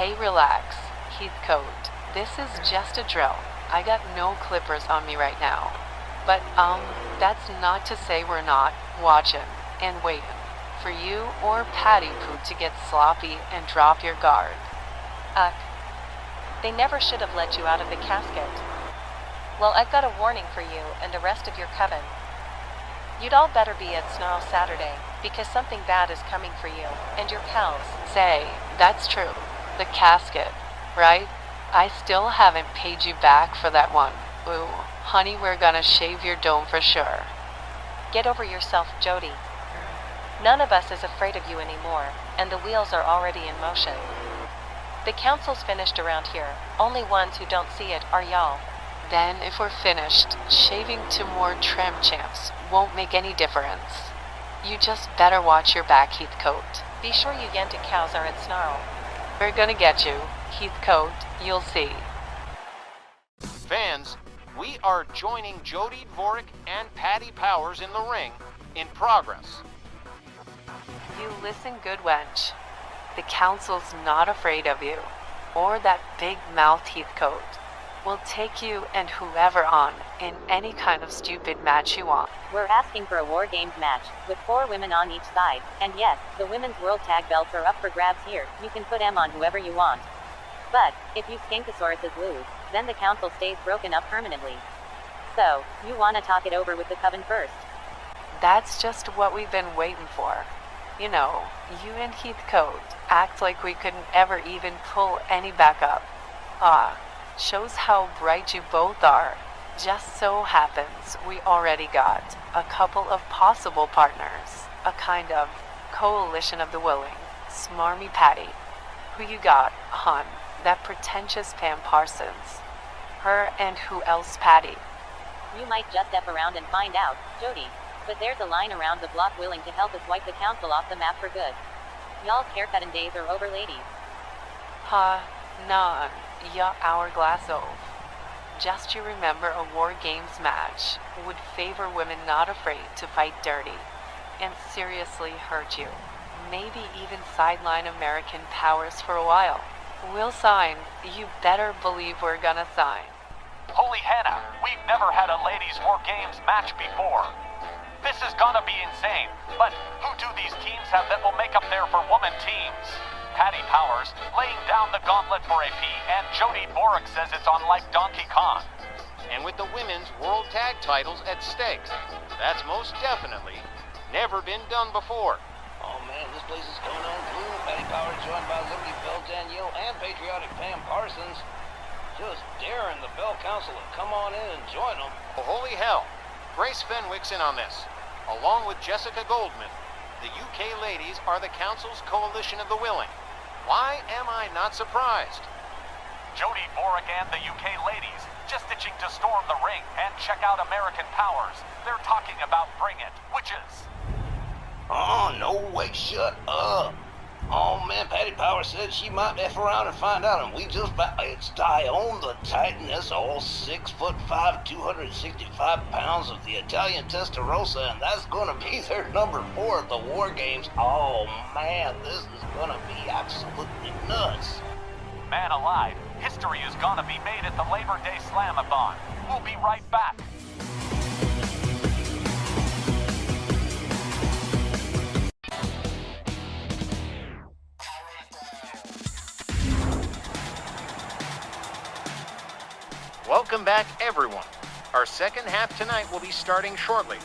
Hey, relax, Heathcote. This is just a drill. I got no clippers on me right now. But, that's not to say we're not watching and waiting for you or Patty Poo to get sloppy and drop your guard. Ugh. They never should have let you out of the casket. Well, I've got a warning for you and the rest of your coven. You'd all better be at Snarl Saturday, because something bad is coming for you and your pals. Say, that's true. The casket, right? I still haven't paid you back for that one. Ooh, honey, we're gonna shave your dome for sure. Get over yourself, Jody. None of us is afraid of you anymore, and the wheels are already in motion. The council's finished around here. Only ones who don't see it are y'all. Then, if we're finished, shaving to more tramp champs won't make any difference. You just better watch your back, Heathcote. Be sure you Yentic cows are at Snarl. We're gonna get you, Heathcote. You'll see. Fans, we are joining Jody Dvorak and Patty Powers in the ring in progress. You listen good, wench. The council's not afraid of you, or that big-mouthed Heathcote. We'll take you and whoever on in any kind of stupid match you want. We're asking for a War Games match, with 4 women on each side, and yes, the women's world tag belts are up for grabs here. You can put 'em on whoever you want. But, if you Skankosauruses lose, then the council stays broken up permanently. So, you wanna talk it over with the coven first? That's just what we've been waiting for. You know, you and Heathcote act like we couldn't ever even pull any backup. Shows how bright you both are. Just so happens we already got a couple of possible partners. A kind of coalition of the willing. Smarmy Patty. Who you got, hon? That pretentious Pam Parsons. Her and who else, Patty? You might just step around and find out, Jody. But there's a line around the block willing to help us wipe the council off the map for good. Y'all's haircutting days are over, ladies. Nah, ya hourglass ove. Just you remember a War Games match would favor women not afraid to fight dirty and seriously hurt you. Maybe even sideline American powers for a while. We'll sign. You better believe we're gonna sign. Holy Hannah, we've never had a ladies' War Games match before. This is gonna be insane, but who do these teams have that will make up there for woman teams? Patty Powers laying down the gauntlet for AP, and Jody Dvorak says it's on like Donkey Kong. And with the women's world tag titles at stake, that's most definitely never been done before. Oh man, this place is going on blue. Patty Powers joined by Liberty Bell Danielle and patriotic Pam Parsons. Just daring the Bell Council to come on in and join them. Oh, holy hell. Grace Fenwick's in on this, along with Jessica Goldman. The UK ladies are the council's coalition of the willing. Why am I not surprised? Jody Dvorak and the UK ladies just itching to storm the ring and check out American Powers. They're talking about Bring It, witches. Oh, no way, shut up. Oh man, Patty Powers said she might F around and find out, and we just it's Dione the Titan. That's all 6'5", 265 pounds of the Italian Testarossa, and that's gonna be their number 4 at the War Games. Oh man, this is gonna be absolutely nuts. Man alive, history is gonna be made at the Labor Day Slamathon. We'll be right back. Welcome back, everyone. Our second half tonight will be starting shortly.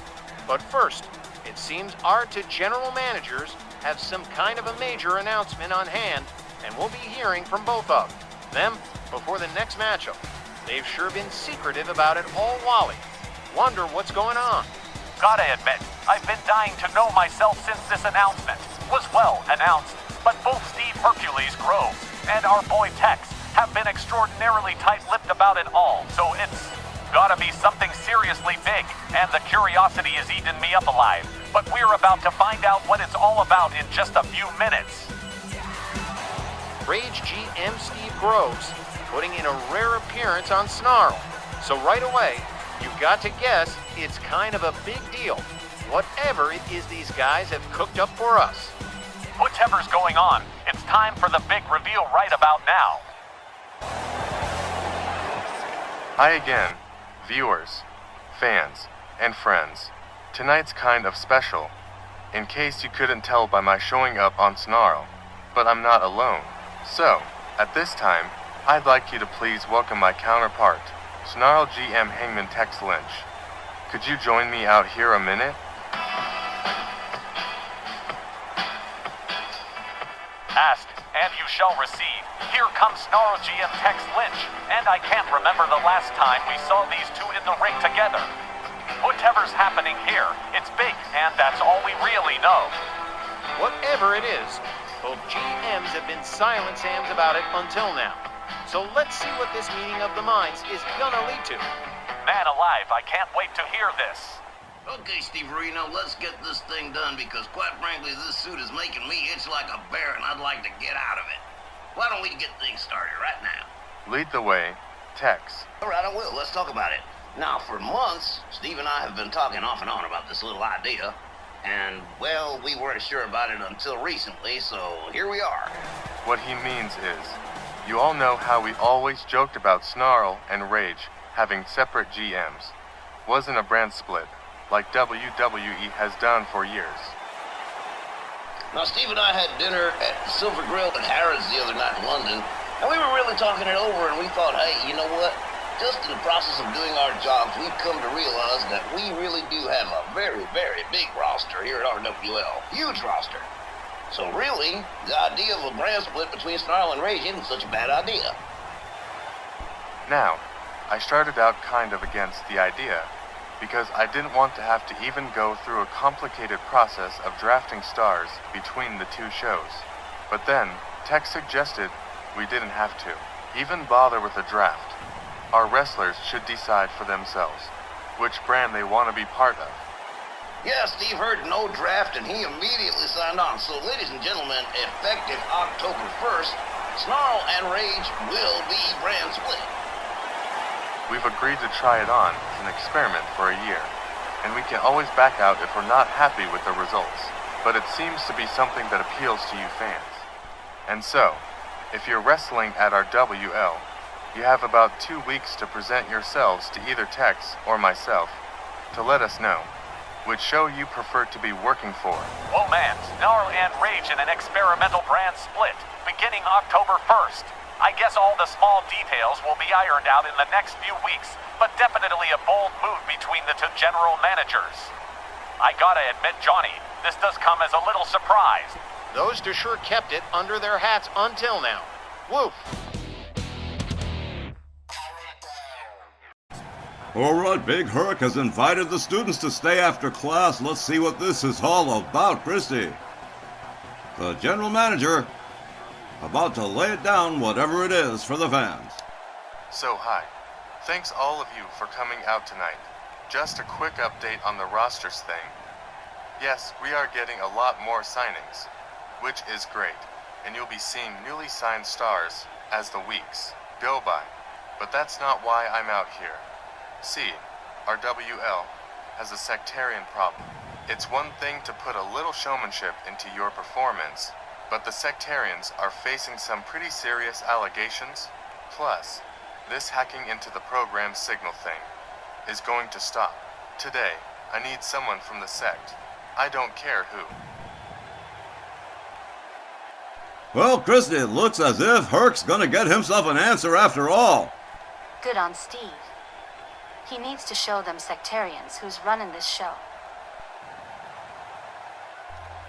But first, it seems our 2 general managers have some kind of a major announcement on hand, and we'll be hearing from both of them before the next matchup. They've sure been secretive about it all wally. Wonder what's going on. Gotta admit, I've been dying to know myself since this announcement was well announced, but both Steve Hercules Groves and our boy Tex have been extraordinarily tight-lipped about it all, so it's gotta be something seriously big, and the curiosity is eating me up alive. But we're about to find out what it's all about in just a few minutes. Rage GM Steve Groves putting in a rare appearance on Snarl. So right away, you've got to guess it's kind of a big deal, whatever it is these guys have cooked up for us. Whatever's going on, it's time for the big reveal right about now. Hi again, viewers, fans, and friends. Tonight's kind of special, in case you couldn't tell by my showing up on Snarl, but I'm not alone. So, at this time, I'd like you to please welcome my counterpart, Snarl GM Hangman Tex Lynch. Could you join me out here a minute? Asked, and you shall receive. Here comes Snarl GM Tex Lynch, and I can't remember the last time we saw these two in the ring together. Whatever's happening here, it's big, and that's all we really know. Whatever it is, both GMs have been silent Sams about it until now. So let's see what this meeting of the minds is gonna lead to. Man alive, I can't wait to hear this. Okay, Steve Reno, let's get this thing done because quite frankly, this suit is making me itch like a bear and I'd like to get out of it. Why don't we get things started right now? Lead the way, Tex. All right, I will. Let's talk about it. Now, for months, Steve and I have been talking off and on about this little idea. And, well, we weren't sure about it until recently, so here we are. What he means is, you all know how we always joked about Snarl and Rage having separate GMs. Wasn't a brand split, like WWE has done for years. Now, Steve and I had dinner at the Silver Grill at Harrods the other night in London, and we were really talking it over, and we thought, hey, you know what? Just in the process of doing our jobs, we've come to realize that we really do have a very, very big roster here at RWL. Huge roster. So really, the idea of a brand split between Snarl and Rage isn't such a bad idea. Now, I started out kind of against the idea, because I didn't want to have to even go through a complicated process of drafting stars between the two shows. But then, Tex suggested we didn't have to even bother with a draft. Our wrestlers should decide for themselves which brand they want to be part of. Yeah, Steve heard no draft and he immediately signed on. So, ladies and gentlemen, effective October 1st, Snarl and Rage will be brand split. We've agreed to try it on as an experiment for a year, and we can always back out if we're not happy with the results. But it seems to be something that appeals to you fans. And so, if you're wrestling at our RWL, you have about 2 weeks to present yourselves to either Tex or myself to let us know which show you prefer to be working for. Oh man, Snarl and Rage in an experimental brand split, beginning October 1st. I guess all the small details will be ironed out in the next few weeks, but definitely a bold move between the two general managers. I gotta admit, Johnny, this does come as a little surprise. Those two sure kept it under their hats until now. Woof! All right, Big Herc has invited the students to stay after class. Let's see what this is all about, Christy. The general manager, about to lay it down, whatever it is, for the fans. So hi, thanks all of you for coming out tonight. Just a quick update on the rosters thing. Yes, we are getting a lot more signings, which is great, and you'll be seeing newly signed stars as the weeks go by. But that's not why I'm out here. See, our WL has a sectarian problem. It's one thing to put a little showmanship into your performance, but the sectarians are facing some pretty serious allegations. Plus, this hacking into the program's signal thing is going to stop. Today, I need someone from the sect. I don't care who. Well, Christy, it looks as if Herc's gonna get himself an answer after all. Good on Steve. He needs to show them sectarians who's running this show.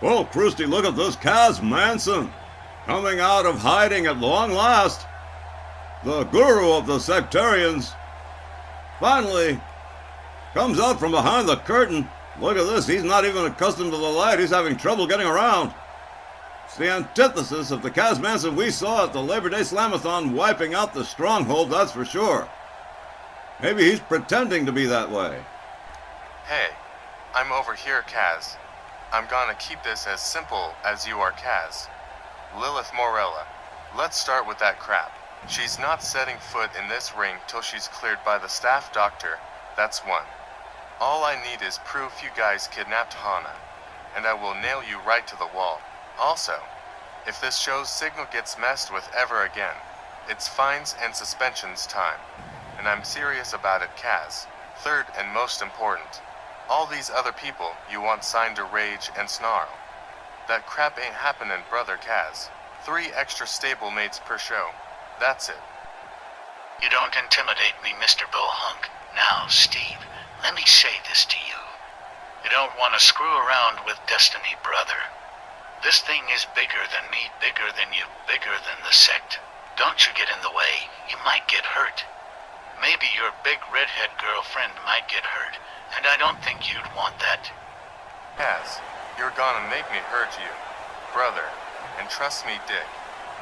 Well, Christy, look at this Kaz Manson, coming out of hiding at long last. The guru of the sectarians finally comes out from behind the curtain. Look at this, he's not even accustomed to the light. He's having trouble getting around. It's the antithesis of the Kaz Manson we saw at the Labor Day Slamathon wiping out the stronghold, that's for sure. Maybe he's pretending to be that way. Hey, I'm over here, Kaz. I'm gonna keep this as simple as you are, Kaz. Lilith Morella, let's start with that crap. She's not setting foot in this ring till she's cleared by the staff doctor, that's one. All I need is proof you guys kidnapped Hana, and I will nail you right to the wall. Also, if this show's signal gets messed with ever again, it's fines and suspensions time. And I'm serious about it, Kaz. Third and most important, all these other people you want signed to Rage and Snarl. That crap ain't happening, brother Kaz. 3 extra stablemates per show. That's it. You don't intimidate me, Mr. Bohunk. Now, Steve, let me say this to you. You don't want to screw around with destiny, brother. This thing is bigger than me, bigger than you, bigger than the sect. Don't you get in the way. You might get hurt. Maybe your big redhead girlfriend might get hurt, and I don't think you'd want that. Kaz, you're gonna make me hurt you, brother. And trust me, Dick,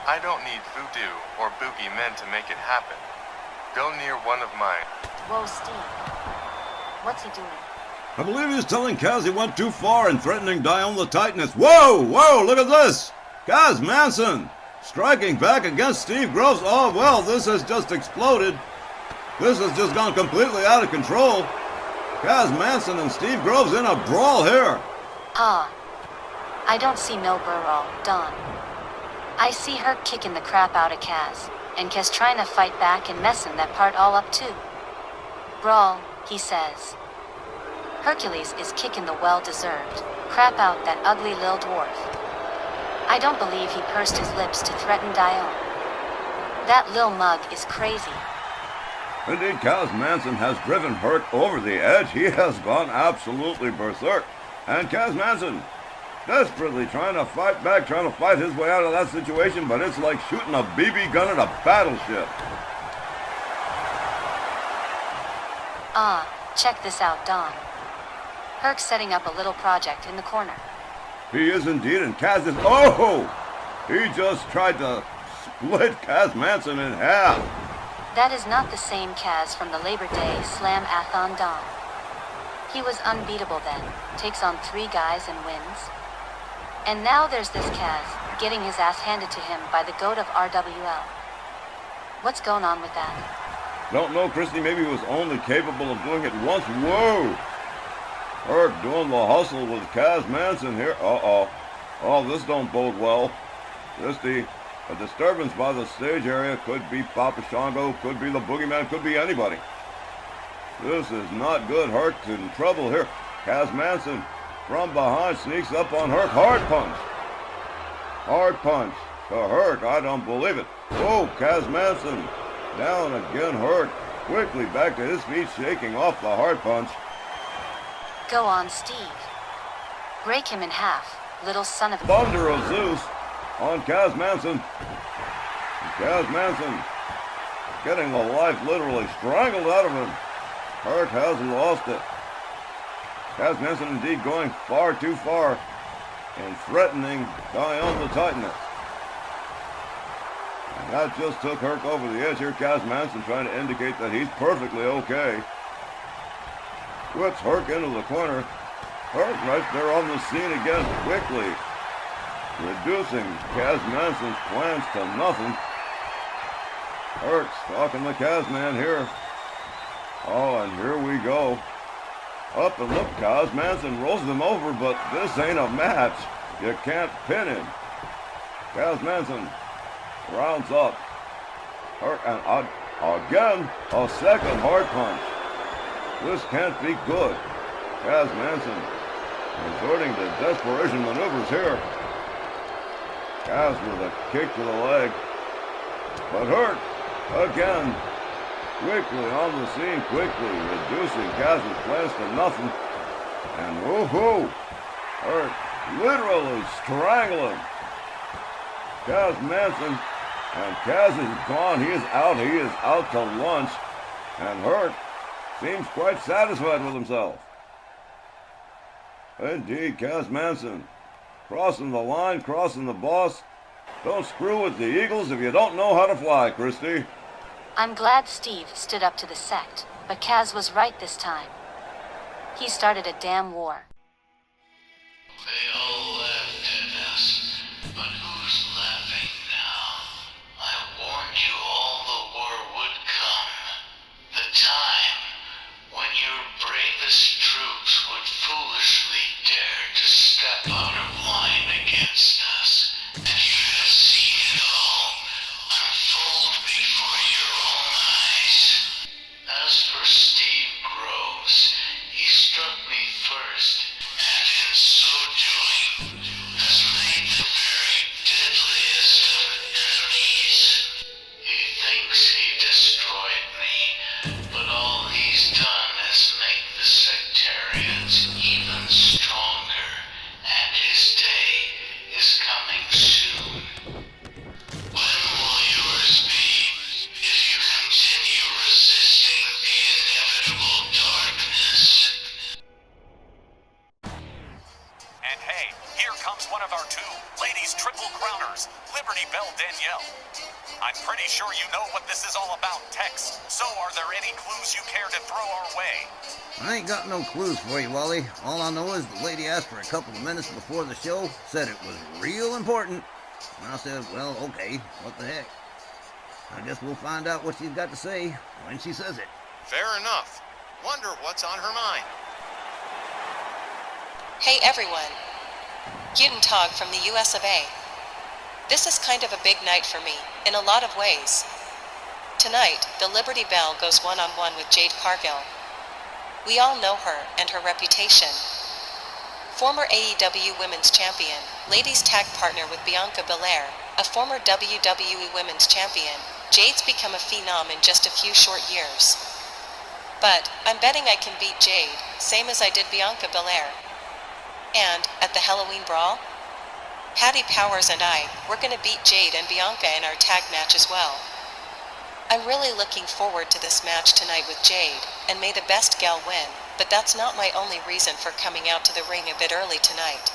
I don't need voodoo or boogie men to make it happen. Go near one of mine. Whoa, Steve. What's he doing? I believe he's telling Kaz he went too far in threatening Dione the Titaness. Whoa, whoa, look at this! Kaz Manson striking back against Steve Groves. Oh, well, this has just exploded. This has just gone completely out of control. Kaz Manson and Steve Groves in a brawl here. I don't see no brawl, Don. I see her kicking the crap out of Kaz, and Kaz trying to fight back and messing that part all up too. Brawl, he says. Hercules is kicking the well-deserved crap out that ugly lil dwarf. I don't believe he pursed his lips to threaten Dione. That lil mug is crazy. Indeed, Kaz Manson has driven Herc over the edge. He has gone absolutely berserk. And Kaz Manson desperately trying to fight back, trying to fight his way out of that situation, but it's like shooting a BB gun at a battleship. Check this out, Don. Herc's setting up a little project in the corner. He is indeed, and Kaz is... Oh! He just tried to split Kaz Manson in half. That is not the same Kaz from the Labor Day Slam-a-thon, Don. He was unbeatable then, takes on 3 guys and wins. And now there's this Kaz, getting his ass handed to him by the GOAT of RWL. What's going on with that? Don't know, Christy. Maybe he was only capable of doing it once. Whoa! Herc doing the hustle with Kaz Manson here. Uh-oh. Oh, this don't bode well. Christy, a disturbance by the stage area. Could be Papa Shango, could be the Boogeyman, could be anybody. This is not good. Herc's in trouble here. Kaz Manson from behind sneaks up on Herc. Hard punch. Hard punch to Herc. I don't believe it. Oh, Kaz Manson down again. Herc quickly back to his feet, shaking off the hard punch. Go on, Steve. Break him in half, little son of a... Thunder of Zeus on Kaz Manson. Kaz Manson getting the life literally strangled out of him. Herc has lost it. Kaz Manson indeed going far too far and threatening Dione the Titaness. And that just took Herc over the edge here. Kaz Manson trying to indicate that he's perfectly okay. Whips Herc into the corner. Herc right there on the scene again quickly, reducing Kaz Manson's plans to nothing. Herc stalking the Kaz Man here. Oh, and here we go. Up and look, Kaz Manson rolls him over, but this ain't a match. You can't pin him. Kaz Manson rounds up. Herc, and again, a second hard punch. This can't be good. Kaz Manson resorting to desperation maneuvers here. Kaz with a kick to the leg. But Herc, again, quickly on the scene, quickly reducing Kaz's plans to nothing. And woohoo! Herc literally strangling Kaz Manson. And Kaz is gone. He is out to lunch. And Herc seems quite satisfied with himself. Indeed, Kaz Manson crossing the line, crossing the boss. Don't screw with the Eagles if you don't know how to fly, Christy. I'm glad Steve stood up to the sect, but Kaz was right this time. He started a damn war. They all laughed at us, but who's laughing now? I warned you all the war would come. The time when your bravest troops would foolishly dare to step out of line against us. I'm pretty sure you know what this is all about, Tex. So are there any clues you care to throw our way? I ain't got no clues for you, Wally. All I know is the lady asked for a couple of minutes before the show, said it was real important. And I said, well, okay, what the heck. I guess we'll find out what she's got to say when she says it. Fair enough. Wonder what's on her mind. Hey everyone. Guten Tag from the US of A. This is kind of a big night for me, in a lot of ways. Tonight, the Liberty Bell goes one-on-one with Jade Cargill. We all know her and her reputation. Former AEW Women's Champion, ladies tag partner with Bianca Belair, a former WWE Women's Champion, Jade's become a phenom in just a few short years. But I'm betting I can beat Jade, same as I did Bianca Belair. And, at the Halloween Brawl, Patty Powers and I, we're gonna beat Jade and Bianca in our tag match as well. I'm really looking forward to this match tonight with Jade, and may the best gal win, but that's not my only reason for coming out to the ring a bit early tonight.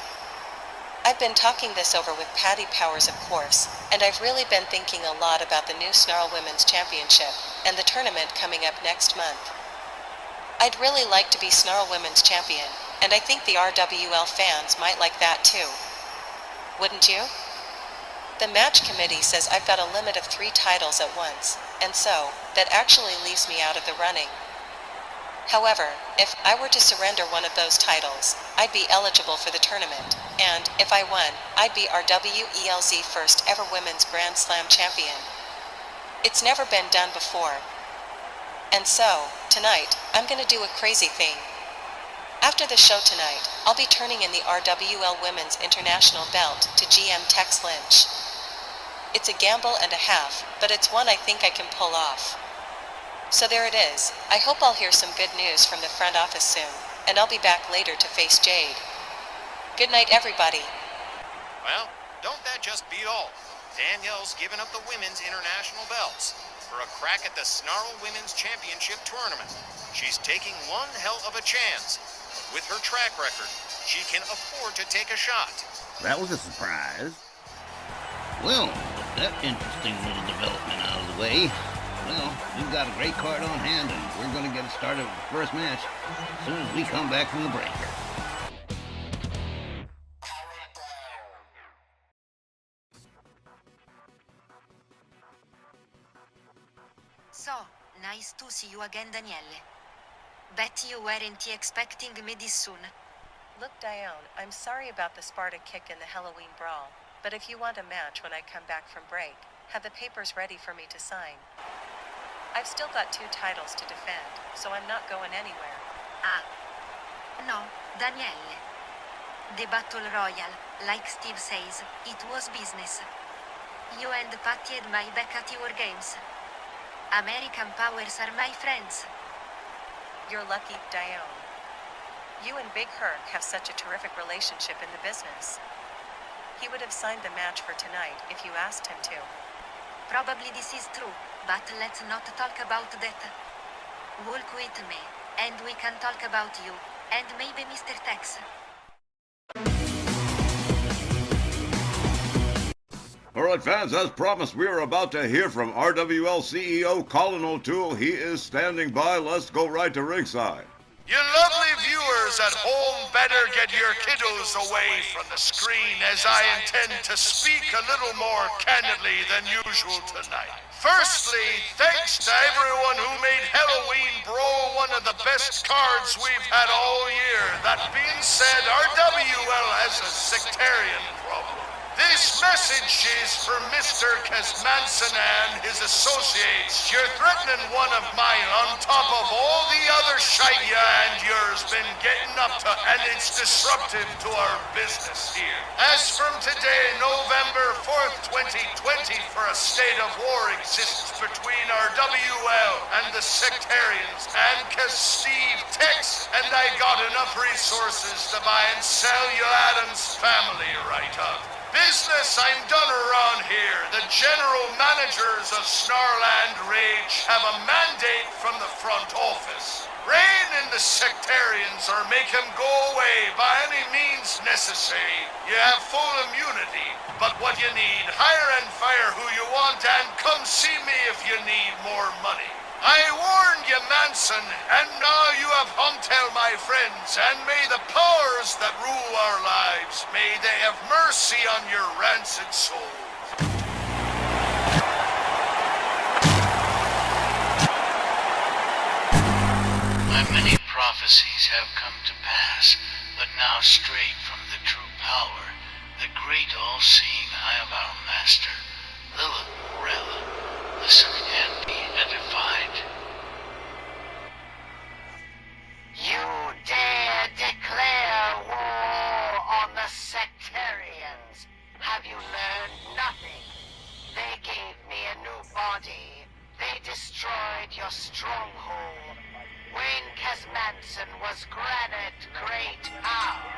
I've been talking this over with Patty Powers, of course, and I've really been thinking a lot about the new Snarl Women's Championship, and the tournament coming up next month. I'd really like to be Snarl Women's Champion, and I think the RWL fans might like that too. Wouldn't you? The match committee says I've got a limit of 3 titles at once, and so, that actually leaves me out of the running. However, if I were to surrender one of those titles, I'd be eligible for the tournament, and, if I won, I'd be RWEL's first ever Women's Grand Slam champion. It's never been done before. And so, tonight, I'm gonna do a crazy thing. After the show tonight, I'll be turning in the RWL Women's International Belt to GM Tex Lynch. It's a gamble and a half, but it's one I think I can pull off. So there it is. I hope I'll hear some good news from the front office soon, and I'll be back later to face Jade. Good night, everybody. Well, don't that just beat all? Danielle's given up the women's international belts for a crack at the Snarl Women's Championship tournament. She's taking one hell of a chance. With her track record, she can afford to take a shot. That was a surprise. Well, with that interesting little development out of the way, well, we've got a great card on hand, and we're going to get it started with the first match as soon as we come back from the break. So, nice to see you again, Daniele. Bet you weren't expecting me this soon. Look, Dione, I'm sorry about the Sparta kick in the Halloween Brawl, but if you want a match when I come back from break, have the papers ready for me to sign. I've still got 2 titles to defend, so I'm not going anywhere. Ah. No, Daniele. The Battle Royale, like Steve says, it was business. You and Patty had my back at your games. American powers are my friends. You're lucky, Dione. You and Big Herc have such a terrific relationship in the business. He would have signed the match for tonight if you asked him to. Probably this is true, but let's not talk about that. Walk with me, and we can talk about you, and maybe Mr. Tex. Alright fans, as promised, we are about to hear from RWL CEO Colin O'Toole. He is standing by. Let's go right to ringside. You lovely viewers at home better get your kiddos away from the screen, as I intend to speak a little more candidly than usual tonight. Firstly, thanks to everyone who made Halloween Brawl one of the best cards we've had all year. That being said, RWL has a sectarian problem. This message is for Mr. Kazmanson and his associates. You're threatening one of mine on top of all the other shite ya and yours been getting up to, and it's disruptive to our business here. As from today, November 4th, 2020, for a state of war exists between our WL and the sectarians, and 'cause Steve Tex and I got enough resources to buy and sell you Adam's family right up. Business I'm done around here. The general managers of Snarland Rage have a mandate from the front office. Rein in the sectarians or make him go away by any means necessary. You have full immunity, but what you need, hire and fire who you want and come see me if you need more money. I warned you, Manson, and now you have Humtel, my friends, and may the powers that rule our lives, may they have mercy on your rancid souls. My many prophecies have come to pass, but now straight from the true power, the great all-seeing eye of our master, Lilith Morella. Listen and be edified. You dare declare war on the sectarians. Have you learned nothing? They gave me a new body. They destroyed your stronghold. Wayne Casmanson was granted great power.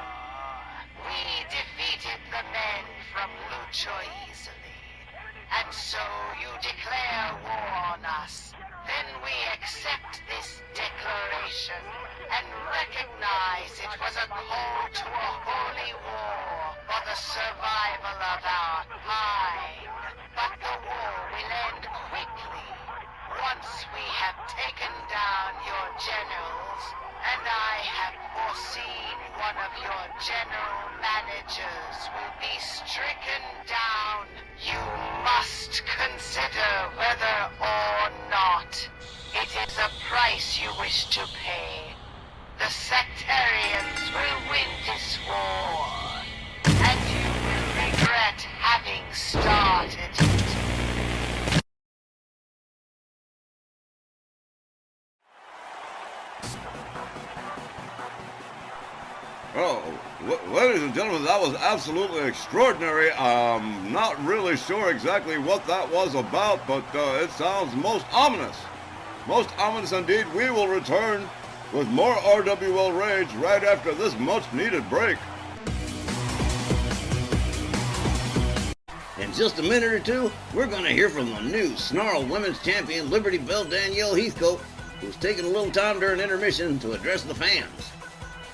We defeated the men from Lucho easily. And so you declare war on us. Then we accept this declaration and recognize it was a call to a holy war for the survival of our kind. But the war will end quickly once we have taken down your generals, and I have foreseen one of your general managers will be stricken down. You must consider whether or not it is a price you wish to pay. The sectarians will win this war, and you will regret having started it. Oh, ladies and gentlemen, that was absolutely extraordinary. I'm not really sure exactly what that was about, but it sounds most ominous. Most ominous indeed. We will return with more RWL Rage right after this much-needed break. In just a minute or two, we're going to hear from the new Snarl Women's Champion Liberty Belle Danielle Heathcote, who's taking a little time during intermission to address the fans.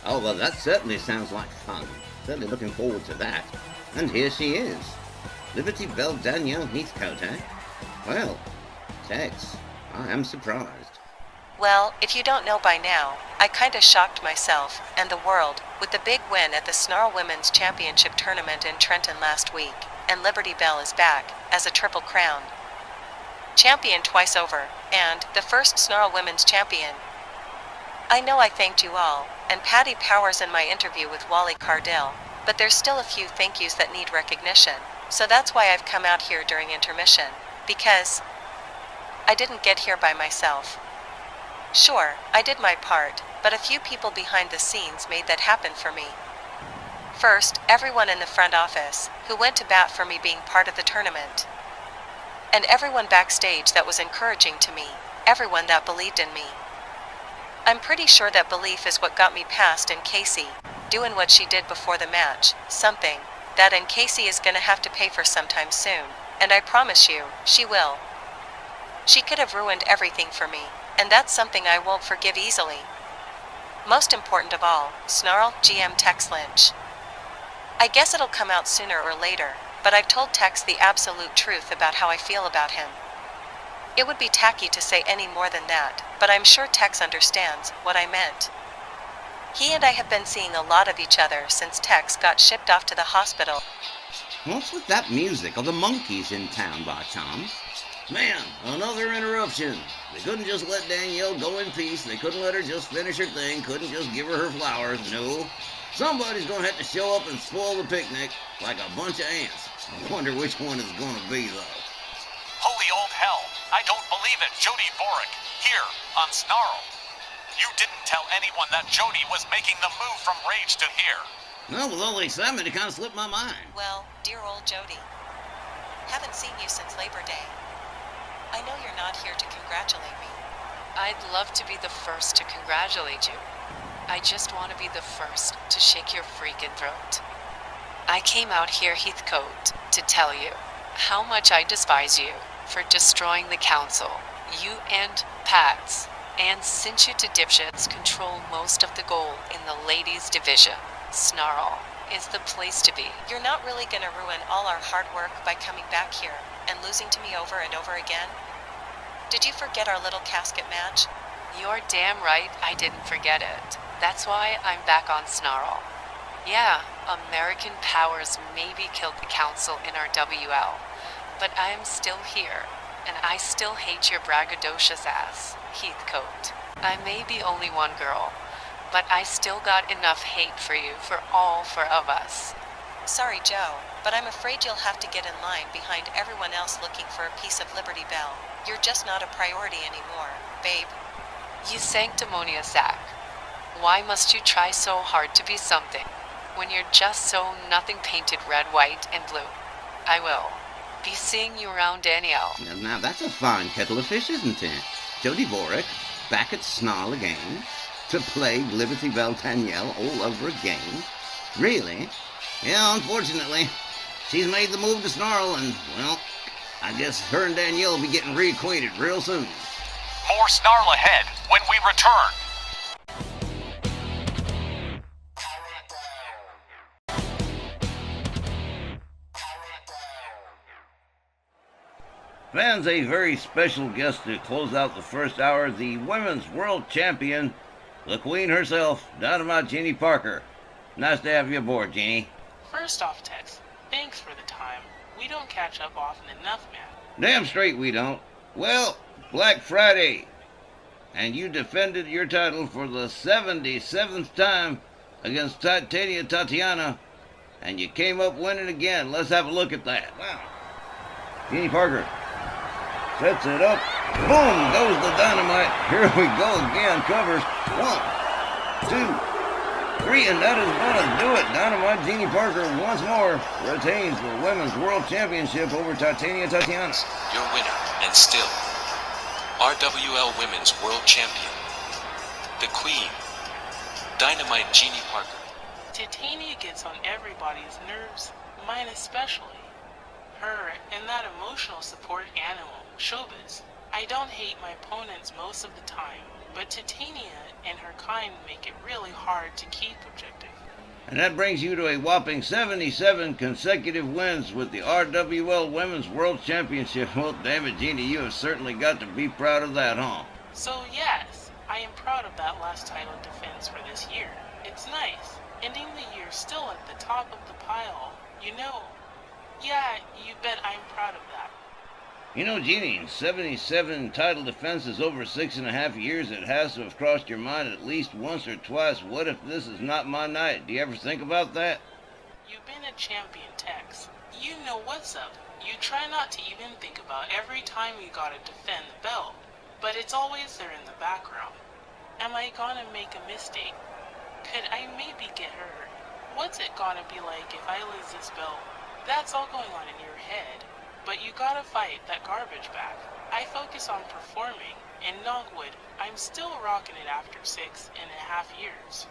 Oh, well, that certainly sounds like fun. Certainly looking forward to that. And here she is. Liberty Belle Danielle Heathcote, eh? Well, Tex, I am surprised. Well, if you don't know by now, I kinda shocked myself and the world with the big win at the Snarl Women's Championship Tournament in Trenton last week, and Liberty Belle is back as a Triple Crown champion twice over, and the first Snarl Women's Champion. I know I thanked you all, and Patty Powers in my interview with Wally Cardell, but there's still a few thank yous that need recognition, so that's why I've come out here during intermission, because I didn't get here by myself. Sure, I did my part, but a few people behind the scenes made that happen for me. First, everyone in the front office, who went to bat for me being part of the tournament. And everyone backstage that was encouraging to me, everyone that believed in me. I'm pretty sure that belief is what got me past in Casey, doing what she did before the match, something that in Casey is gonna have to pay for sometime soon, and I promise you, she will. She could have ruined everything for me, and that's something I won't forgive easily. Most important of all, Snarl GM Tex Lynch. I guess it'll come out sooner or later, but I've told Tex the absolute truth about how I feel about him. It would be tacky to say any more than that, but I'm sure Tex understands what I meant. He and I have been seeing a lot of each other since Tex got shipped off to the hospital. What's with that music? Are the monkeys in town by chance? Man, another interruption. They couldn't just let Danielle go in peace. They couldn't let her just finish her thing. Couldn't just give her flowers. No. Somebody's gonna have to show up and spoil the picnic like a bunch of ants. I wonder which one it's gonna be, though. Holy old hell. I don't believe it. Jody Boric, here on Snarl. You didn't tell anyone that Jody was making the move from Rage to here. No, with all the excitement, it kind of slipped my mind. Well, dear old Jody. Haven't seen you since Labor Day. I know you're not here to congratulate me. I'd love to be the first to congratulate you. I just want to be the first to shake your freaking throat. I came out here, Heathcote, to tell you how much I despise you for destroying the council. You and Pats, and since you two dipshits control most of the gold in the ladies' division, Snarl is the place to be. You're not really gonna ruin all our hard work by coming back here and losing to me over and over again? Did you forget our little casket match? You're damn right I didn't forget it. That's why I'm back on Snarl. Yeah, American powers maybe killed the council in RWL, but I am still here, and I still hate your braggadocious ass, Heathcote. I may be only one girl, but I still got enough hate for you for all four of us. Sorry, Joe, but I'm afraid you'll have to get in line behind everyone else looking for a piece of Liberty Bell. You're just not a priority anymore, babe. You sanctimonious sack. Why must you try so hard to be something when you're just so nothing painted red, white, and blue? I will be seeing you around, Danielle. Now that's a fine kettle of fish, isn't it? Jody Borick, back at Snarl again, to play Liberty Bell Danielle all over again. Really? Yeah, unfortunately. She's made the move to Snarl, and, well, I guess her and Danielle will be getting reacquainted real soon. More Snarl ahead when we return. Fans, a very special guest to close out the first hour, the Women's World Champion, the Queen herself, Dynamite Jeannie Parker. Nice to have you aboard, Jeannie. First off, Tex, thanks for the time. We don't catch up often enough, man. Damn straight we don't. Well, Black Friday. And you defended your title for the 77th time against Titania Tatiana, and you came up winning again. Let's have a look at that. Wow. Jeannie Parker sets it up. Boom goes the Dynamite. Here we go again. Covers. 1, 2, 3, and that is going to do it. Dynamite Jeannie Parker once more retains the Women's World Championship over Titania Tatiana. Your winner, and still RWL Women's World Champion, the Queen, Dynamite Jeannie Parker. Titania gets on everybody's nerves, mine especially. Her and that emotional support animal, Showbiz. I don't hate my opponents most of the time, but Titania and her kind make it really hard to keep objective. And that brings you to a whopping 77 consecutive wins with the RWL Women's World Championship. Well, damn it, Jeannie, you have certainly got to be proud of that, huh? So yes, I am proud of that last title defense for this year. It's nice, ending the year still at the top of the pile, you know. Yeah, you bet I'm proud of that. You know, Jeannie, in 77 title defenses over 6.5 years, it has to have crossed your mind at least once or twice, what if this is not my night? Do you ever think about that? You've been a champion, Tex. You know what's up. You try not to even think about every time you gotta defend the belt, but it's always there in the background. Am I gonna make a mistake? Could I maybe get hurt? What's it gonna be like if I lose this belt? That's all going on in your head. But you gotta fight that garbage back. I focus on performing, and Knockwood, I'm still rocking it after 6.5 years.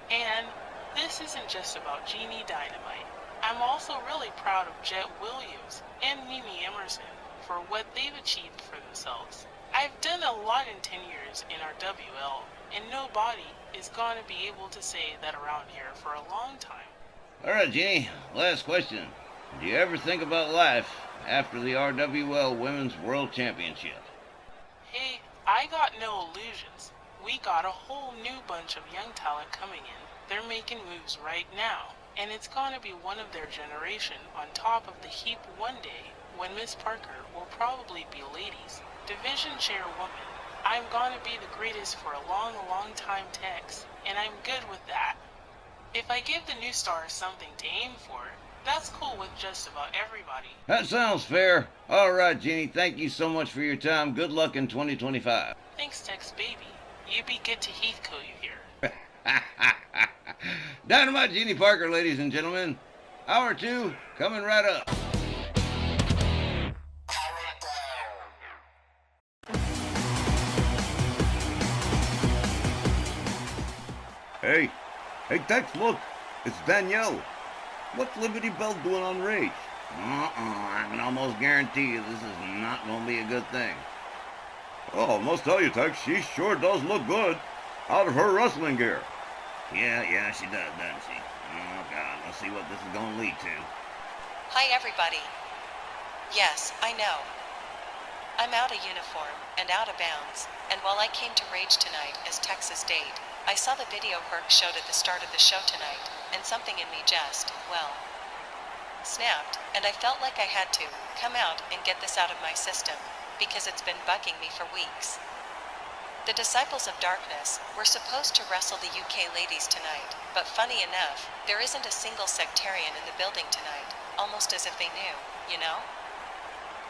And this isn't just about Jeannie Dynamite. I'm also really proud of Jet Williams and Mimi Emerson for what they've achieved for themselves. I've done a lot in 10 years in RWL, and nobody is gonna be able to say that around here for a long time. Alright, Jeannie, last question. Do you ever think about life after the RWL Women's World Championship? Hey, I got no illusions. We got a whole new bunch of young talent coming in. They're making moves right now, and it's gonna be one of their generation on top of the heap one day when Miss Parker will probably be ladies division chairwoman. I'm gonna be the greatest for a long, long time, Tex, and I'm good with that. If I give the new stars something to aim for, that's cool with just about everybody. That sounds fair. All right, Jeannie, thank you so much for your time. Good luck in 2025. Thanks, Tex, baby. You be good to Heathcote, you hear? Dynamite Jeannie Parker, ladies and gentlemen. Hour 2 coming right up. Hey, Tex, look. It's Danielle. What's Liberty Bell doing on Rage? I can almost guarantee you this is not going to be a good thing. Oh, I must tell you, Tex, she sure does look good out of her wrestling gear. Yeah, she does, doesn't she? Oh, God, let's see what this is going to lead to. Hi, everybody. Yes, I know. I'm out of uniform and out of bounds, and while I came to Rage tonight as Tex's date, I saw the video Herc showed at the start of the show tonight, and something in me just, well, snapped, and I felt like I had to come out and get this out of my system, because it's been bugging me for weeks. The Disciples of Darkness were supposed to wrestle the UK ladies tonight, but funny enough, there isn't a single sectarian in the building tonight, almost as if they knew, you know?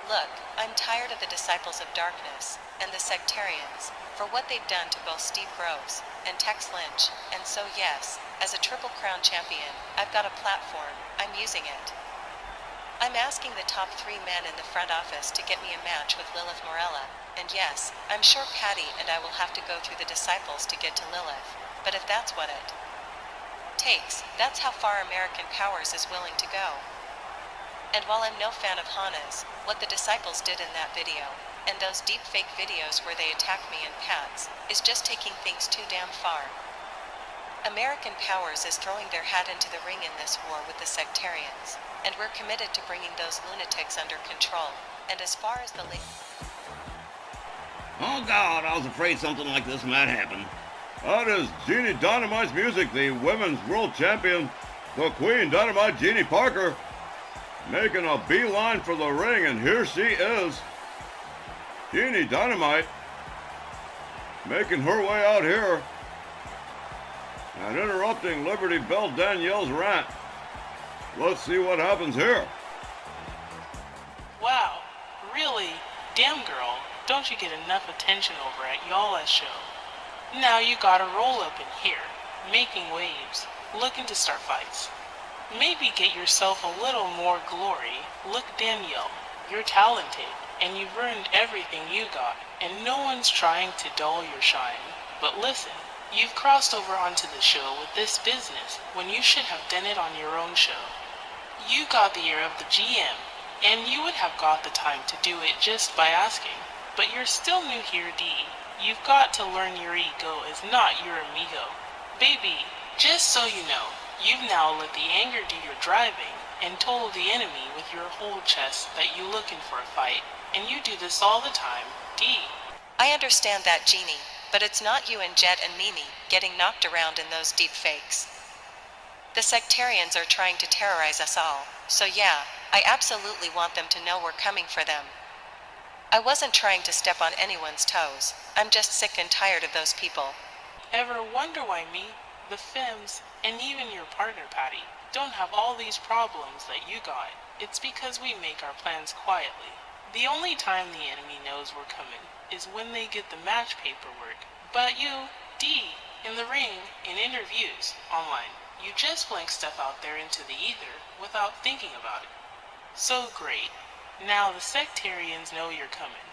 Look, I'm tired of the Disciples of Darkness and the sectarians for what they've done to both Steve Groves and Tex Lynch, and so yes, as a Triple Crown champion, I've got a platform, I'm using it. I'm asking the top 3 men in the front office to get me a match with Lilith Morella, and yes, I'm sure Patty and I will have to go through the Disciples to get to Lilith, but if that's what it takes, that's how far American Powers is willing to go. And while I'm no fan of Hana's, what the Disciples did in that video, and those deep fake videos where they attack me in pads, is just taking things too damn far. American Powers is throwing their hat into the ring in this war with the sectarians, and we're committed to bringing those lunatics under control, and as far as the Oh, God, I was afraid something like this might happen. That is Jeannie Dynamite's music, the women's world champion, the Queen Dynamite Jeannie Parker, making a beeline for the ring, and here she is. Jeannie Dynamite making her way out here and interrupting Liberty Bell Danielle's rant. Let's see what happens here. Wow, really? Damn girl, don't you get enough attention over at y'all's show? Now you gotta roll up in here, making waves, looking to start fights. Maybe get yourself a little more glory. Look, Danielle, you're talented, and you've earned everything you got, and no one's trying to dull your shine. But listen, you've crossed over onto the show with this business when you should have done it on your own show. You got the ear of the GM, and you would have got the time to do it just by asking. But you're still new here, D. You've got to learn your ego is not your amigo. Baby, just so you know, you've now let the anger do your driving and told the enemy with your whole chest that you're looking for a fight, and you do this all the time, D. I understand that, Jeannie, but it's not you and Jet and Mimi getting knocked around in those deep fakes. The sectarians are trying to terrorize us all, so yeah, I absolutely want them to know we're coming for them. I wasn't trying to step on anyone's toes. I'm just sick and tired of those people. Ever wonder why me, the Femmes, and even your partner, Patty, don't have all these problems that you got? It's because we make our plans quietly. The only time the enemy knows we're coming is when they get the match paperwork. But you, D, in the ring, in interviews, online, you just blank stuff out there into the ether without thinking about it. So great. Now the sectarians know you're coming.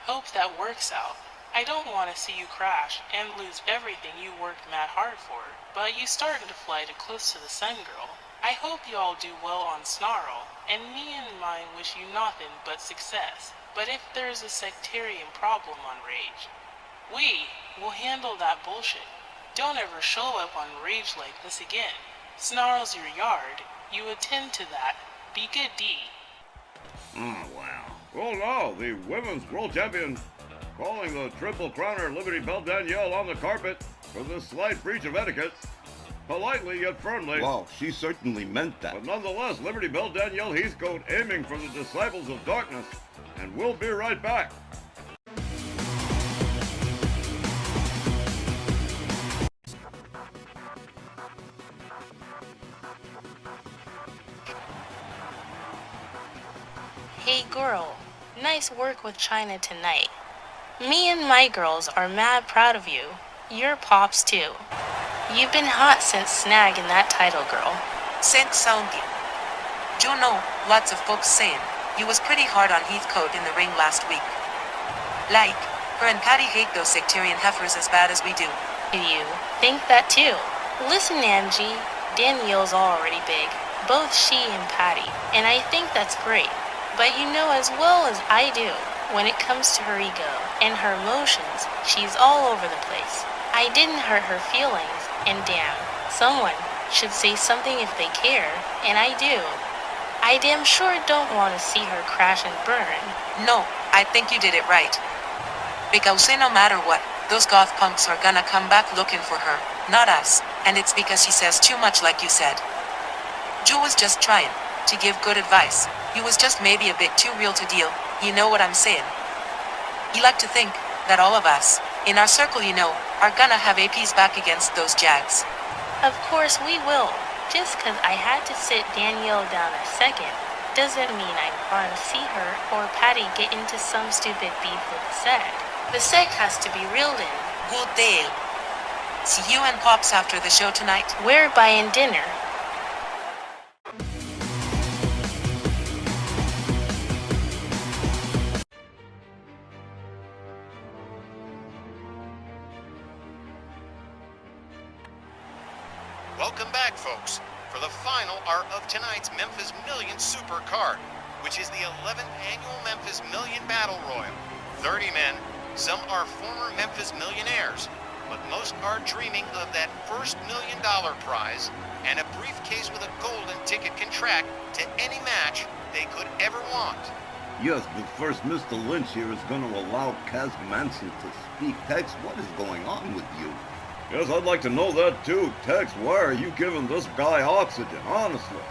Hope that works out. I don't want to see you crash and lose everything you worked mad hard for, but you started to fly too close to the sun, girl. I hope you all do well on Snarl, and me and mine wish you nothing but success. But if there's a sectarian problem on Rage, we will handle that bullshit. Don't ever show up on Rage like this again. Snarl's your yard. You attend to that. Be good, D. Oh, wow. Well, now, the women's world champion calling the Triple Crowner Liberty Bell Danielle on the carpet for this slight breach of etiquette. Politely yet firmly. Wow, she certainly meant that. But nonetheless, Liberty Bell Danielle Heathcote aiming for the Disciples of Darkness. And we'll be right back. Hey girl, nice work with China tonight. Me and my girls are mad proud of you. Your pops too. You've been hot since snagging that title, girl. Thanks, Sounding. You know, lots of folks saying you was pretty hard on Heathcote in the ring last week. Like, her and Patty hate those sectarian heifers as bad as we do. Do you think that too? Listen, Angie, Danielle's already big. both she and Patty, and I think that's great. But you know as well as I do, when it comes to her ego and her emotions, she's all over the place. I didn't hurt her feelings, and damn, someone should say something if they care, and I do. I damn sure don't want to see her crash and burn. No, I think you did it right. Because no matter what, those goth punks are gonna come back looking for her, not us, and it's because she says too much like you said. Joe was just trying to give good advice. He was just maybe a bit too real to deal, you know what I'm saying? You like to think that all of us, in our circle you know, are gonna have APs back against those Jags. Of course we will. Just 'cause I had to sit Danielle down a second, doesn't mean I want to see her or Patty get into some stupid beef with the SEC. The SEC has to be reeled in. Good deal. See you and Pops after the show tonight. We're buying dinner. Welcome back, folks, for the final art of tonight's Memphis Million Super Card, which is the 11th annual Memphis Million Battle Royal. 30 men, some are former Memphis millionaires, but most are dreaming of that first $1 million prize, and a briefcase with a golden ticket can track to any match they could ever want. Yes, but first Mr. Lynch here is going to allow Kaz Manson to speak. Tex, what is going on with you? Yes, I'd like to know that too. Tex, why are you giving this guy oxygen, honestly?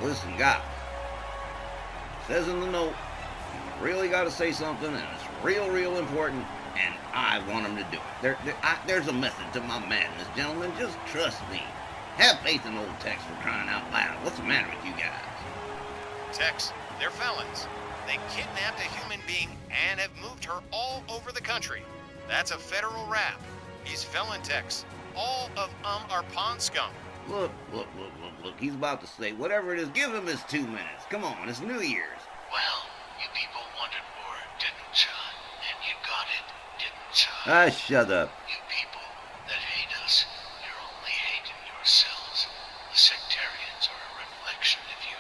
Listen, guys. It says in the note, you really got to say something, and it's real important, and I want him to do it. There's a method to my madness, gentlemen. Just trust me. Have faith in old Tex for crying out loud. What's the matter with you guys? Tex, they're felons. They kidnapped a human being and have moved her all over the country. That's a federal rap. He's felon Tex. All of are pond scum. Look. He's about to say whatever it is. Give him his 2 minutes. Come on, it's New Year's. Well, you people wanted war, didn't ya? And you got it, didn't ya? Shut up. You people that hate us, you're only hating yourselves. The sectarians are a reflection of you,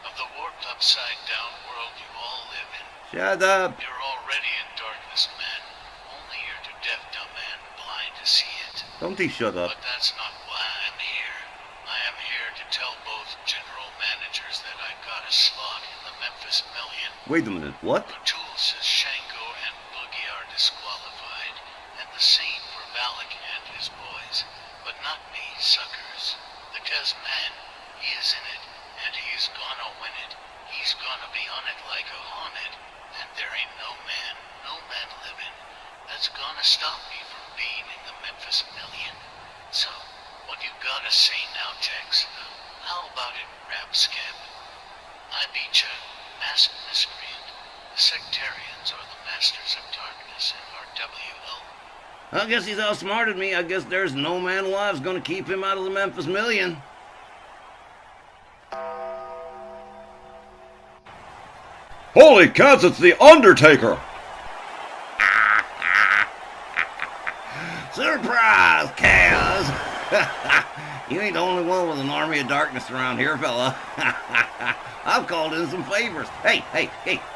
of the warped upside-down world you all live in. Shut up. You're already in darkness, man. Only you're too deaf, dumb, and blind to see it. Don't he shut up. But that's not why I'm here. I am here to tell both general managers that I got a slot in the Memphis Million. Wait a minute, what? O'Toole says Shango and Boogie are disqualified, and the same for Valak and his boys. But not me, suckers. The Kazman, he is in it, and he's gonna win it. He's gonna be on it like a haunted, and there ain't no man living, that's gonna stop me from being in the Memphis Million. So, what you gotta say now, Tex? How about it, rap scab? I beat ya, masked miscreant. The sectarians are the masters of darkness in RWL. I guess he's outsmarted me. I guess there's no man alive's gonna keep him out of the Memphis Million. Holy cats, it's the Undertaker! Surprise, Kaz! You ain't the only one with an army of darkness around here, fella. I've called in some favors. Hey,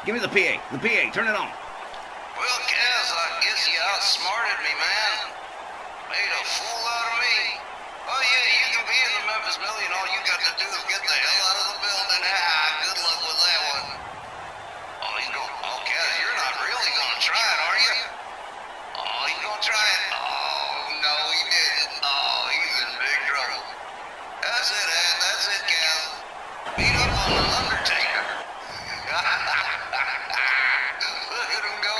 give me the PA. The PA, turn it on. Well, Kaz, I guess you outsmarted me, man. Made a fool out of me. Oh, yeah, you can be in the Memphis Million. All you got to do is get the hell out of the building. Good luck with that one. Oh, he's going... Oh, Kaz, you're not really going to try it, are you? Oh, he's going to try it. Oh, no, he didn't. Oh, he's in big trouble. That's it, Kaz. Beat up on the Undertaker. Look at him go.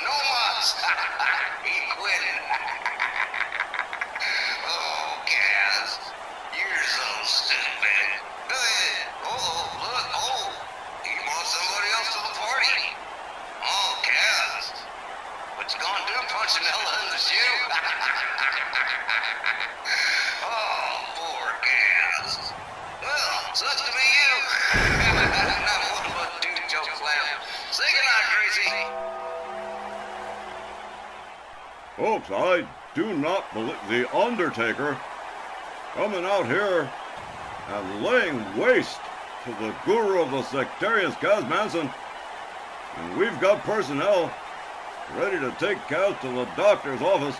No mas. He quit it. Oh, Kaz. You're so stupid. Look. Oh, he brought somebody else to the party. Oh, Kaz. What you gonna do, punching Ella in the shoe? Oh, poor Kaz. Well, sucks to be you. Not one but two jokes left. Say goodnight, Gracie. Folks, I do not believe the Undertaker coming out here and laying waste to the guru of the sectarians, Kaz Manson. And we've got personnel ready to take Kaz to the doctor's office.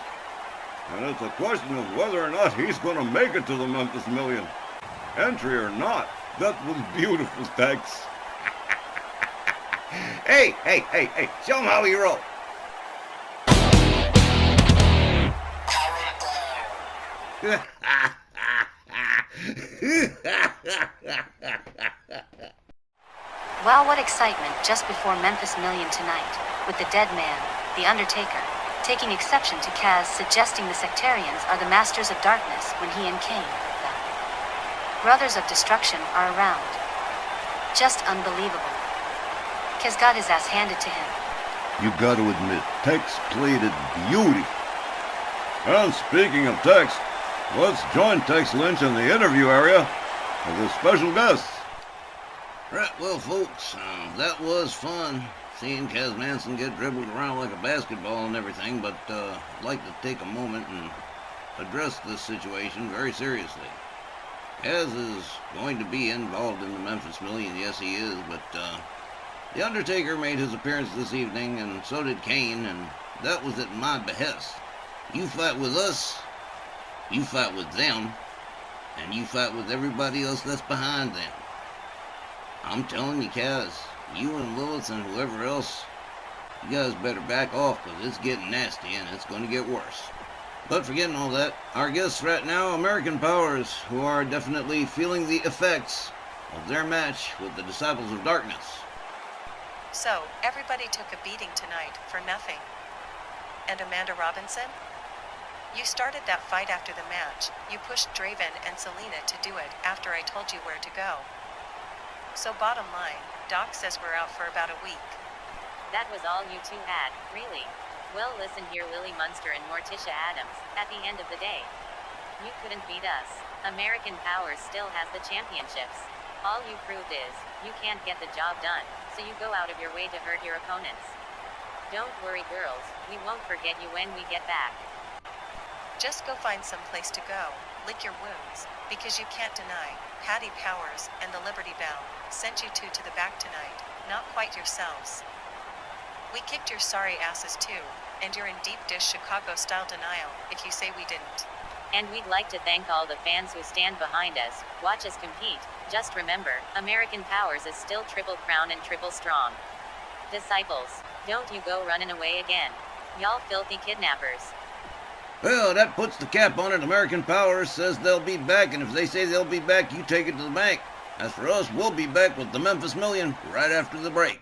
And it's a question of whether or not he's going to make it to the Memphis Million. Entry or not. That was beautiful, Tex. Hey, show him how you roll. Wow, what excitement just before Memphis Million tonight, with the Dead Man, The Undertaker, taking exception to Kaz suggesting the sectarians are the masters of darkness when he and Kane, the brothers of destruction, are around. Just unbelievable. Kaz got his ass handed to him. You got to admit, Tex played it beauty. And speaking of Tex, let's join Tex Lynch in the interview area with his special guests. Right, well, folks, that was fun, seeing Kaz Manson get dribbled around like a basketball and everything, but I'd like to take a moment and address this situation very seriously. Kaz is going to be involved in the Memphis Million, yes he is, but The Undertaker made his appearance this evening, and so did Kane, and that was at my behest. You fight with us, you fight with them, and you fight with everybody else that's behind them. I'm telling you, Kaz, you and Lilith and whoever else, you guys better back off, because it's getting nasty and it's going to get worse. But forgetting all that, our guests right now, American Powers, who are definitely feeling the effects of their match with the Disciples of Darkness. So, everybody took a beating tonight for nothing. And Amanda Robinson? You started that fight after the match. You pushed Draven and Selena to do it after I told you where to go. So bottom line, Doc says we're out for about a week. That was all you two had, really. Well, listen here, Lily Munster and Morticia Adams, at the end of the day, you couldn't beat us. American Powers still has the championships. All you proved is, you can't get the job done, so you go out of your way to hurt your opponents. Don't worry, girls, we won't forget you when we get back. Just go find some place to go, lick your wounds, because you can't deny, Patty Powers and the Liberty Bell sent you two to the back tonight, not quite yourselves. We kicked your sorry asses too, and you're in deep dish Chicago-style denial if you say we didn't. And we'd like to thank all the fans who stand behind us, watch us compete. Just remember, American Powers is still Triple Crown and triple strong. Disciples, don't you go running away again. Y'all filthy kidnappers. Well, that puts the cap on it. American Powers says they'll be back, and if they say they'll be back, you take it to the bank. As for us, we'll be back with the Memphis Million right after the break.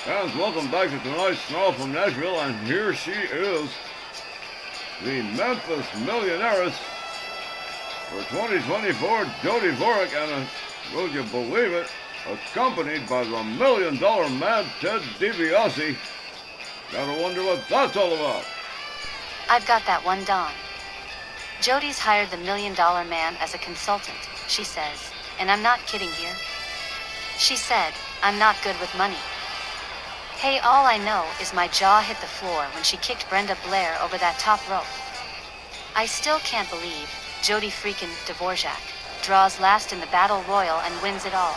Fans, welcome back to tonight's Snarl from Nashville, and here she is, the Memphis Millionaires for 2024, Jody Vorek, and will you believe it, accompanied by the $1 Million Man, Ted DiBiase. Gotta wonder what that's all about. I've got that one, Don. Jody's hired the $1 Million Man as a consultant, she says, and I'm not kidding here. She said, I'm not good with money. Hey, all I know is my jaw hit the floor when she kicked Brenda Blair over that top rope. I still can't believe Jody freakin' Dvorak draws last in the Battle Royal and wins it all.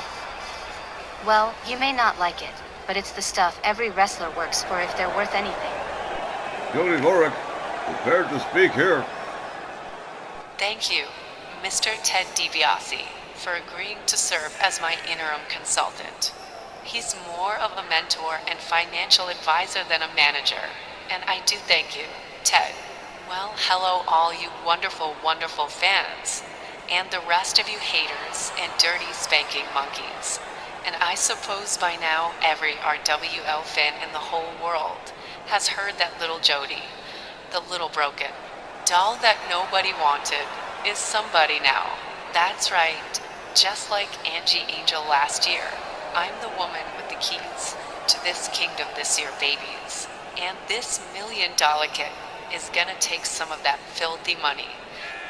Well, you may not like it, but it's the stuff every wrestler works for if they're worth anything. Jody Vorek, prepared to speak here. Thank you, Mr. Ted DiBiase, for agreeing to serve as my interim consultant. He's more of a mentor and financial advisor than a manager, and I do thank you, Ted. Well, hello all you wonderful, wonderful fans, and the rest of you haters and dirty spanking monkeys. And I suppose by now every RWL fan in the whole world has heard that little Jody, the little broken doll that nobody wanted, is somebody now. That's right, just like Angie Angel last year. I'm the woman with the keys to this kingdom this year, babies. And this $1 Million kit is gonna take some of that filthy money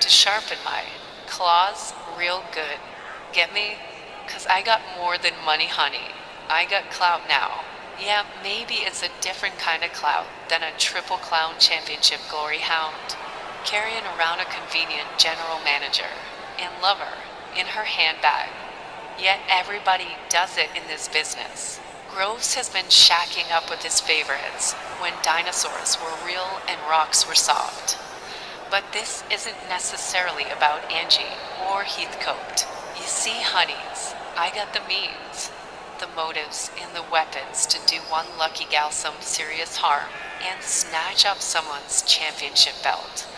to sharpen my claws real good. Get me? 'Cause I got more than money, honey. I got clout now. Yeah, maybe it's a different kind of clout than a Triple Crown Championship glory hound, carrying around a convenient general manager and lover in her handbag. Yet everybody does it in this business. Groves has been shacking up with his favorites when dinosaurs were real and rocks were soft. But this isn't necessarily about Angie or Heathcote. You see, honeys, I got the means, the motives, and the weapons to do one lucky gal some serious harm and snatch up someone's championship belt.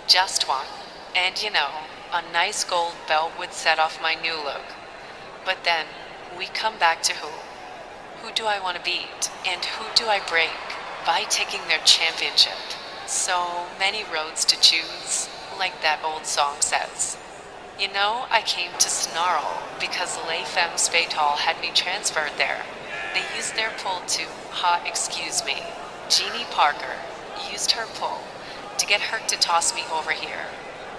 Just one. And you know, a nice gold belt would set off my new look. But then, we come back to who? Who do I want to beat? And who do I break by taking their championship? So many roads to choose, like that old song says. You know, I came to Snarl because Les Femmes Fatales had me transferred there. They used their pull to, excuse me, Jeannie Parker used her pull to get her to toss me over here.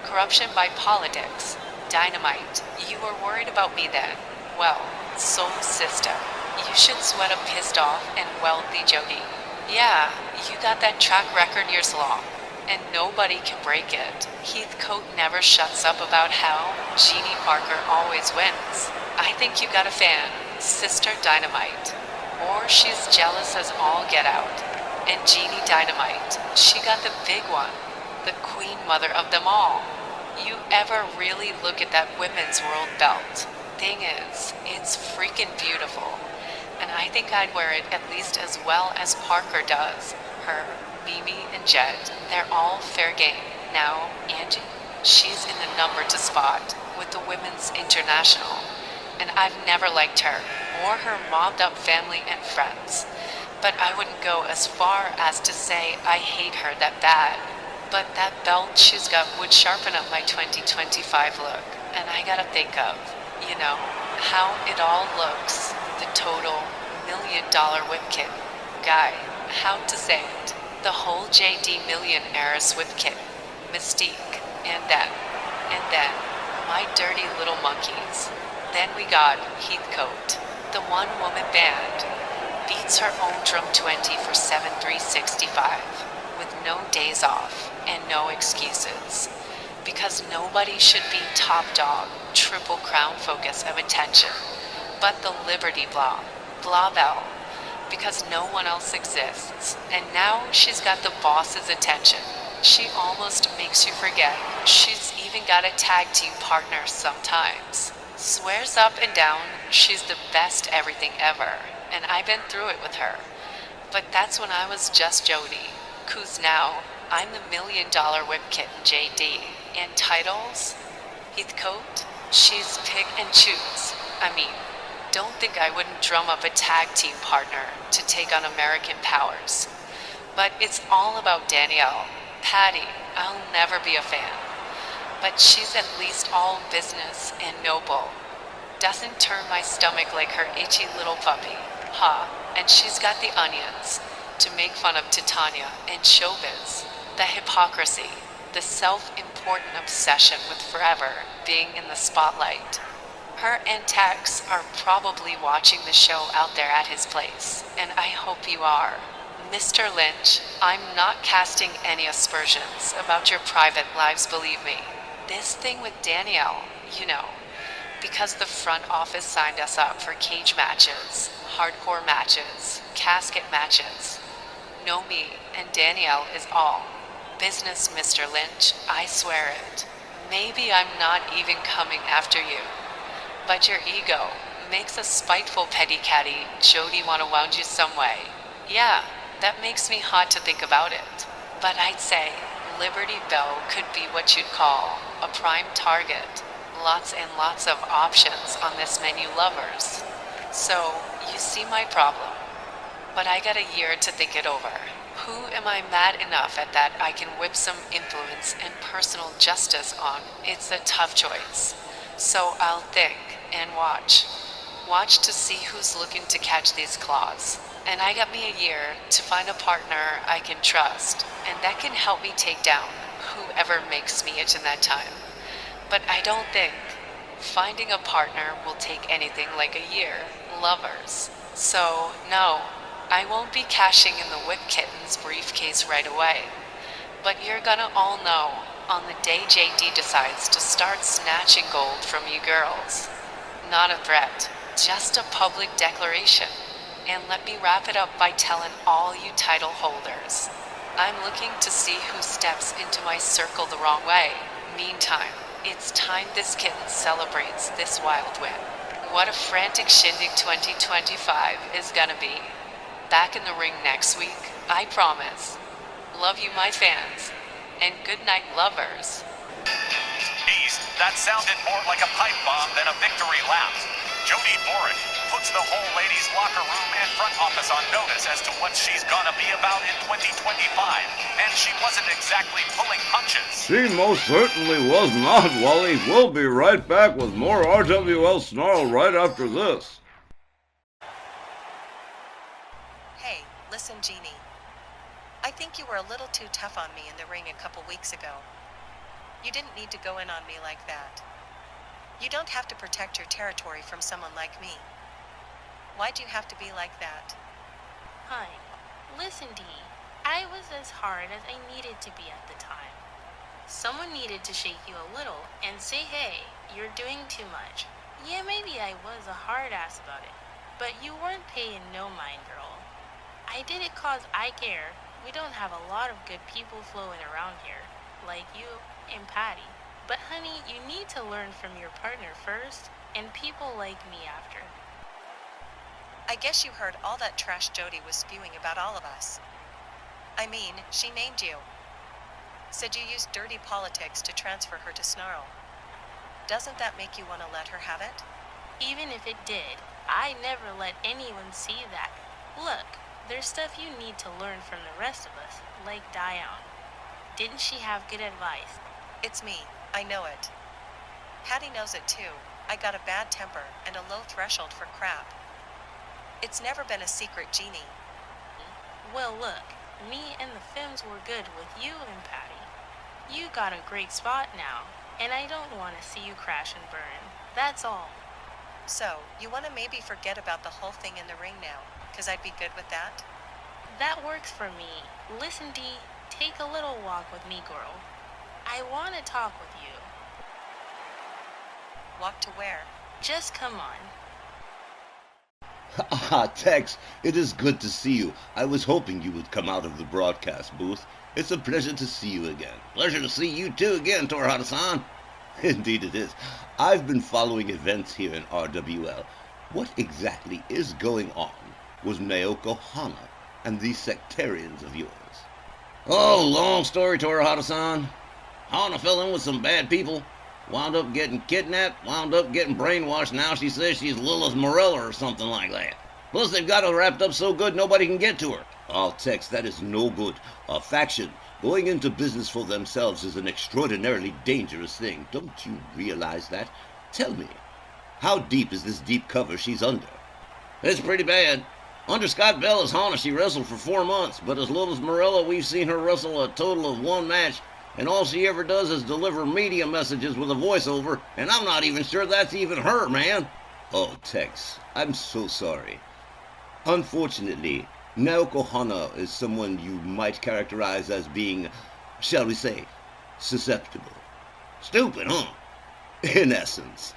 Corruption by politics. Dynamite. You were worried about me then. Well, soul sister. You should sweat a pissed off and wealthy Jody. Yeah, you got that track record years long, and nobody can break it. Heathcote never shuts up about how Jeannie Parker always wins. I think you got a fan, Sister Dynamite. Or she's jealous as all get out. And Jeannie Dynamite, she got the big one, the queen mother of them all. You ever really look at that women's world belt? Thing is, it's freaking beautiful. And I think I'd wear it at least as well as Parker does. Her, Mimi, and Jed, they're all fair game. Now, Angie, she's in the number to spot with the Women's International. And I've never liked her, or her mobbed up family and friends. But I wouldn't go as far as to say I hate her that bad. But that belt she's got would sharpen up my 2025 look. And I gotta think of, you know, how it all looks. The total $1 million whip kit. Guy, how to say it? The whole JD Millionaire's whip kit. Mystique. And then, my dirty little monkeys. Then we got Heathcote, the one-woman band. Beats her own drum 20 for 7/365, with no days off and no excuses. Because nobody should be top dog, Triple Crown focus of attention. But the Liberty Bell, because no one else exists. And now she's got the boss's attention. She almost makes you forget she's even got a tag team partner sometimes. Swears up and down she's the best everything ever, and I've been through it with her. But that's when I was just Jody, 'cause now I'm the $1 million whip kit in JD. And titles? Heathcote? She's pick and choose. I mean, don't think I wouldn't drum up a tag team partner to take on American powers. But it's all about Danielle. Patty, I'll never be a fan. But she's at least all business and noble. Doesn't turn my stomach like her itchy little puppy. And she's got the onions to make fun of Titania and showbiz. The hypocrisy, the self-important obsession with forever being in the spotlight. Her and Tex are probably watching the show out there at his place, and I hope you are. Mr. Lynch, I'm not casting any aspersions about your private lives, believe me. This thing with Danielle, you know, because the front office signed us up for cage matches, hardcore matches, casket matches. Know me, and Danielle is all. Business, Mr. Lynch, I swear it. Maybe I'm not even coming after you. But your ego makes a spiteful petty catty Jody want to wound you some way. Yeah, that makes me hot to think about it. But I'd say Liberty Bell could be what you'd call a prime target. Lots and lots of options on this menu, lovers. So, you see my problem. But I got a year to think it over. Who am I mad enough at that I can whip some influence and personal justice on? It's a tough choice. So I'll think and watch. Watch to see who's looking to catch these claws. And I got me a year to find a partner I can trust, and that can help me take down whoever makes me itch in that time. But I don't think finding a partner will take anything like a year. Lovers. So, no, I won't be cashing in the Whip Kitten's briefcase right away, but you're gonna all know on the day JD decides to start snatching gold from you girls. Not a threat, just a public declaration. And let me wrap it up by telling all you title holders, I'm looking to see who steps into my circle the wrong way. Meantime, it's time this kitten celebrates this wild win. What a frantic shindig 2025 is gonna be. Back in the ring next week, I promise. Love you, my fans, and good night, lovers. Geez, that sounded more like a pipe bomb than a victory lap. Jody Borick puts the whole ladies' locker room and front office on notice as to what she's gonna be about in 2025, and she wasn't exactly pulling punches. She most certainly was not, Wally. We'll be right back with more RWL Snarl right after this. Hey, listen, Jeannie. I think you were a little too tough on me in the ring a couple weeks ago. You didn't need to go in on me like that. You don't have to protect your territory from someone like me. Why'd you have to be like that? Hi. Listen, Dee. I was as hard as I needed to be at the time. Someone needed to shake you a little and say, hey, you're doing too much. Yeah, maybe I was a hard ass about it, but you weren't paying no mind, girl. I did it 'cause I care. We don't have a lot of good people flowing around here, like you and Patty. But honey, you need to learn from your partner first, and people like me after. I guess you heard all that trash Jody was spewing about all of us. I mean, she named you. Said you used dirty politics to transfer her to Snarl. Doesn't that make you want to let her have it? Even if it did, I never let anyone see that. Look, there's stuff you need to learn from the rest of us, like Dion. Didn't she have good advice? It's me. I know it. Patty knows it too. I got a bad temper and a low threshold for crap. It's never been a secret, Jeannie. Well, look, me and the Femmes were good with you and Patty. You got a great spot now, and I don't want to see you crash and burn. That's all. So, you want to maybe forget about the whole thing in the ring now, 'cause I'd be good with that? That works for me. Listen, Dee, take a little walk with me, girl. I want to talk with you. Walk to where? Just come on. Ah, Tex, it is good to see you. I was hoping you would come out of the broadcast booth. It's a pleasure to see you again. Pleasure to see you too again, Torihata-san. Indeed it is. I've been following events here in RWL. What exactly is going on with Naoko Hana and these sectarians of yours? Oh, long story, Torihata-san. Hana fell in with some bad people. Wound up getting kidnapped, wound up getting brainwashed. Now she says she's Lilith Morella or something like that. Plus, they've got her wrapped up so good nobody can get to her. Oh, Tex, that is no good. A faction going into business for themselves is an extraordinarily dangerous thing. Don't you realize that? Tell me, how deep is this deep cover she's under? It's pretty bad. Under Scott Bell as Hana, she wrestled for 4 months, but as Lilith Morella, we've seen her wrestle a total of 1 match, and all she ever does is deliver media messages with a voiceover, and I'm not even sure that's even her, man. Oh, Tex, I'm so sorry. Unfortunately, Naoko Hana is someone you might characterize as being, shall we say, susceptible. Stupid, huh? In essence.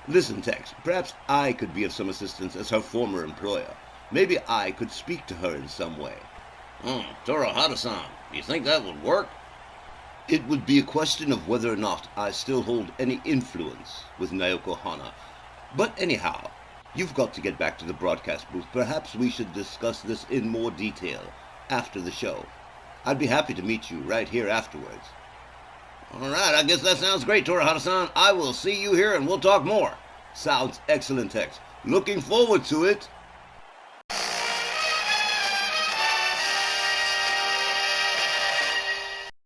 Listen, Tex, perhaps I could be of some assistance as her former employer. Maybe I could speak to her in some way. Torihata-san, you think that would work? It would be a question of whether or not I still hold any influence with Naoko Hana. But anyhow, you've got to get back to the broadcast booth. Perhaps we should discuss this in more detail after the show. I'd be happy to meet you right here afterwards. All right, I guess that sounds great, Torihata-san. I will see you here and we'll talk more. Sounds excellent, Tex. Looking forward to it.